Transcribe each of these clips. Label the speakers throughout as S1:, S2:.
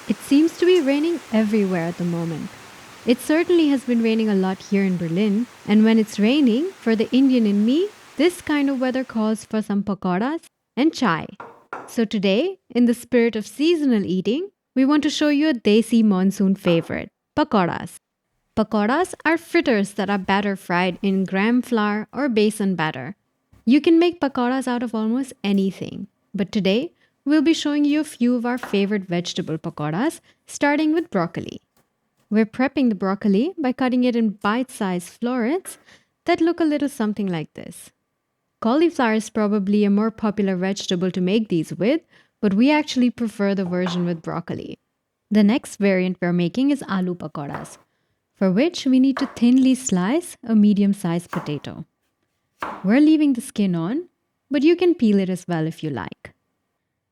S1: It seems to be raining everywhere at the moment. It certainly has been raining a lot here in Berlin, and when it's raining, for the Indian in me, this kind of weather calls for some pakoras and chai. So today, in the spirit of seasonal eating, we want to show you a desi monsoon favorite, pakoras. Pakoras are fritters that are batter fried in gram flour or besan batter. You can make pakoras out of almost anything, but today we'll be showing you a few of our favorite vegetable pakoras, starting with broccoli. We're prepping the broccoli by cutting it in bite sized florets that look a little something like this. Cauliflower is probably a more popular vegetable to make these with, but we actually prefer the version with broccoli. The next variant we're making is aloo pakoras, for which we need to thinly slice a medium sized potato. We're leaving the skin on, but you can peel it as well if you like.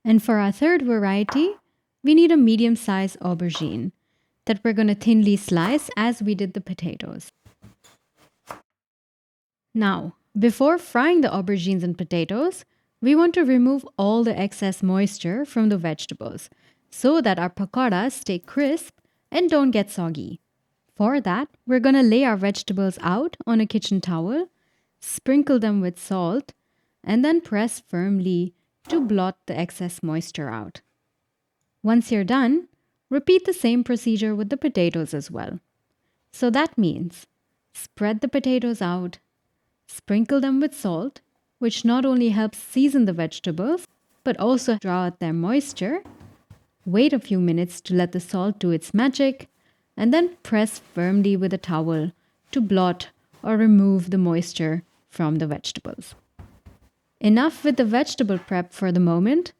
S1: And for our third variety, we need a medium sized aubergine that we're going to thinly slice as we did the potatoes. Now, before frying the aubergines and potatoes, we want to remove all the excess moisture from the vegetables so that our pakoras stay crisp and don't get soggy. For that, we're going to lay our vegetables out on a kitchen towel, sprinkle them with salt, and then press firmly to blot the excess moisture out. Once you're done, repeat the same procedure with the potatoes as well. So that means spread the potatoes out, sprinkle them with salt, which not only helps season the vegetables, but also draw out their moisture. Wait a few minutes to let the salt do its magic, and then press firmly with a towel to blot or remove the moisture from the vegetables. Enough with the vegetable prep for the moment.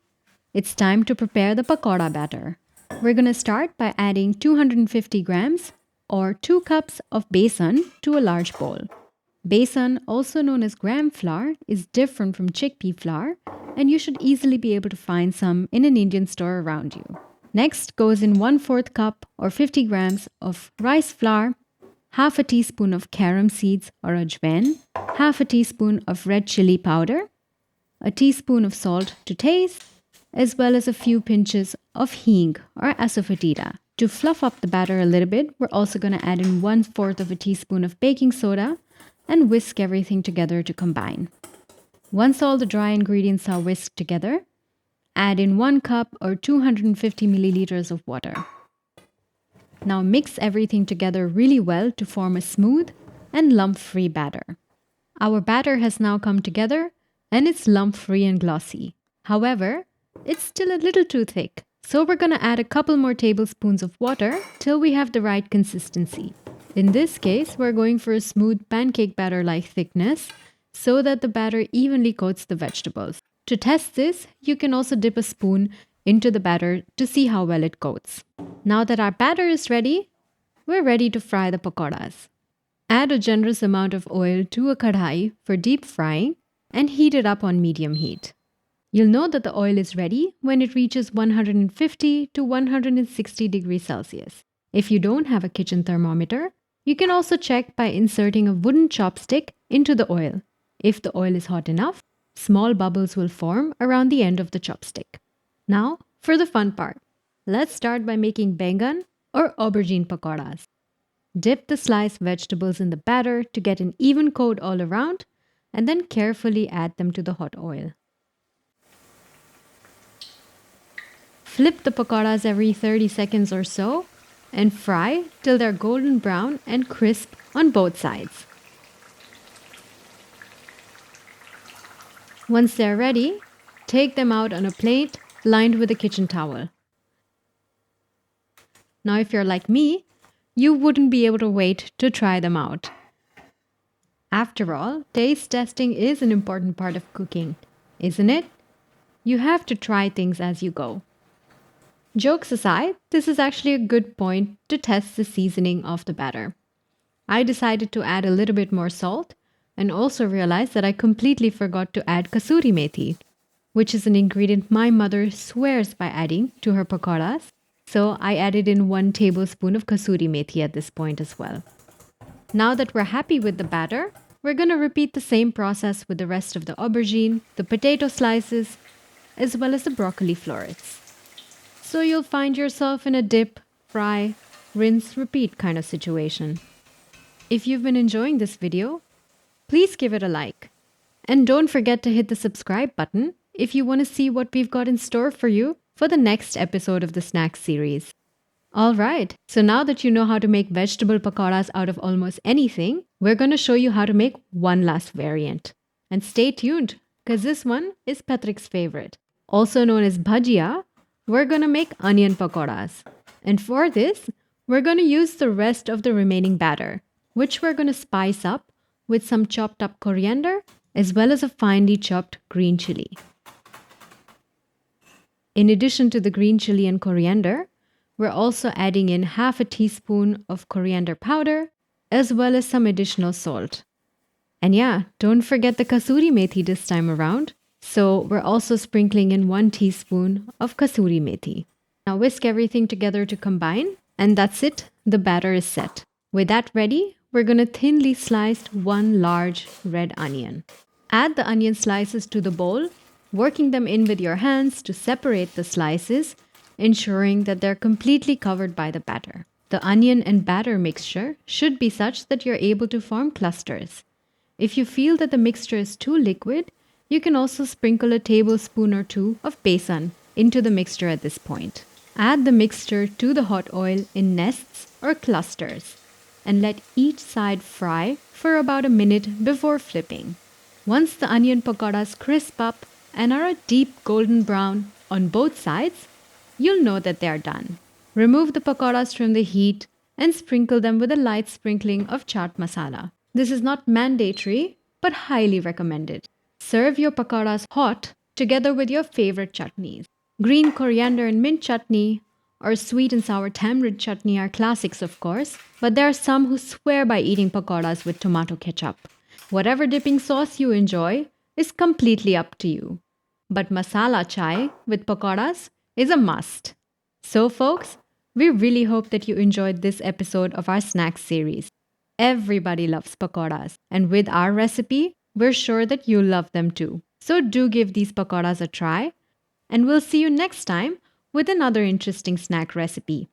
S1: It's time to prepare the pakora batter. We're going to start by adding 250 grams or 2 cups of besan to a large bowl. Besan, also known as gram flour, is different from chickpea flour, and you should easily be able to find some in an Indian store around you. Next goes in 1/4 cup or 50 grams of rice flour, half a teaspoon of carom seeds or ajwain, half a teaspoon of red chili powder, a teaspoon of salt to taste, as well as a few pinches of hing or asafoetida. To fluff up the batter a little bit, we're also going to add in 1/4 of a teaspoon of baking soda and whisk everything together to combine. Once all the dry ingredients are whisked together, add in 1 cup or 250 milliliters of water. Now mix everything together really well to form a smooth and lump-free batter. Our batter has now come together and it's lump-free and glossy. However, it's still a little too thick, so we're going to add a couple more tablespoons of water till we have the right consistency. In this case, we're going for a smooth pancake batter-like thickness so that the batter evenly coats the vegetables. To test this, you can also dip a spoon into the batter to see how well it coats. Now that our batter is ready, we're ready to fry the pakoras. Add a generous amount of oil to a kadhai for deep frying and heat it up on medium heat. You'll know that the oil is ready when it reaches 150 to 160 degrees Celsius. If you don't have a kitchen thermometer, you can also check by inserting a wooden chopstick into the oil. If the oil is hot enough, small bubbles will form around the end of the chopstick. Now, for the fun part. Let's start by making bengan or aubergine pakoras. Dip the sliced vegetables in the batter to get an even coat all around, and then carefully add them to the hot oil. Flip the pakoras every 30 seconds or so and fry till they're golden brown and crisp on both sides. Once they're ready, take them out on a plate lined with a kitchen towel. Now, if you're like me, you wouldn't be able to wait to try them out. After all, taste testing is an important part of cooking, isn't it? You have to try things as you go. Jokes aside, this is actually a good point to test the seasoning of the batter. I decided to add a little bit more salt and also realized that I completely forgot to add kasuri methi, which is an ingredient my mother swears by adding to her pakoras. So I added in 1 tablespoon of kasuri methi at this point as well. Now that we're happy with the batter, we're going to repeat the same process with the rest of the aubergine, the potato slices, as well as the broccoli florets. So you'll find yourself in a dip, fry, rinse, repeat kind of situation. If you've been enjoying this video, please give it a like. And don't forget to hit the subscribe button if you want to see what we've got in store for you for the next episode of the snack series. Alright, so now that you know how to make vegetable pakoras out of almost anything, we're going to show you how to make one last variant. And stay tuned, because this one is Patrick's favorite. Also known as Bhajiya, we're going to make onion pakoras. And for this, we're going to use the rest of the remaining batter, which we're going to spice up with some chopped up coriander as well as a finely chopped green chili. In addition to the green chili and coriander, we're also adding in half a teaspoon of coriander powder as well as some additional salt. And yeah, don't forget the kasuri methi this time around. So we're also sprinkling in 1 teaspoon of kasuri methi. Now whisk everything together to combine, and that's it, the batter is set. With that ready, we're going to thinly slice 1 large red onion. Add the onion slices to the bowl, working them in with your hands to separate the slices, ensuring that they're completely covered by the batter. The onion and batter mixture should be such that you're able to form clusters. If you feel that the mixture is too liquid, you can also sprinkle a tablespoon or 2 of besan into the mixture at this point. Add the mixture to the hot oil in nests or clusters and let each side fry for about a minute before flipping. Once the onion pakoras crisp up and are a deep golden brown on both sides, you'll know that they are done. Remove the pakoras from the heat and sprinkle them with a light sprinkling of chaat masala. This is not mandatory, but highly recommended. Serve your pakoras hot together with your favorite chutneys. Green coriander and mint chutney or sweet and sour tamarind chutney are classics, of course, but there are some who swear by eating pakoras with tomato ketchup. Whatever dipping sauce you enjoy is completely up to you. But masala chai with pakoras is a must. So folks, we really hope that you enjoyed this episode of our snack series. Everybody loves pakoras, and with our recipe, we're sure that you'll love them too. So do give these pakoras a try, and we'll see you next time with another interesting snack recipe.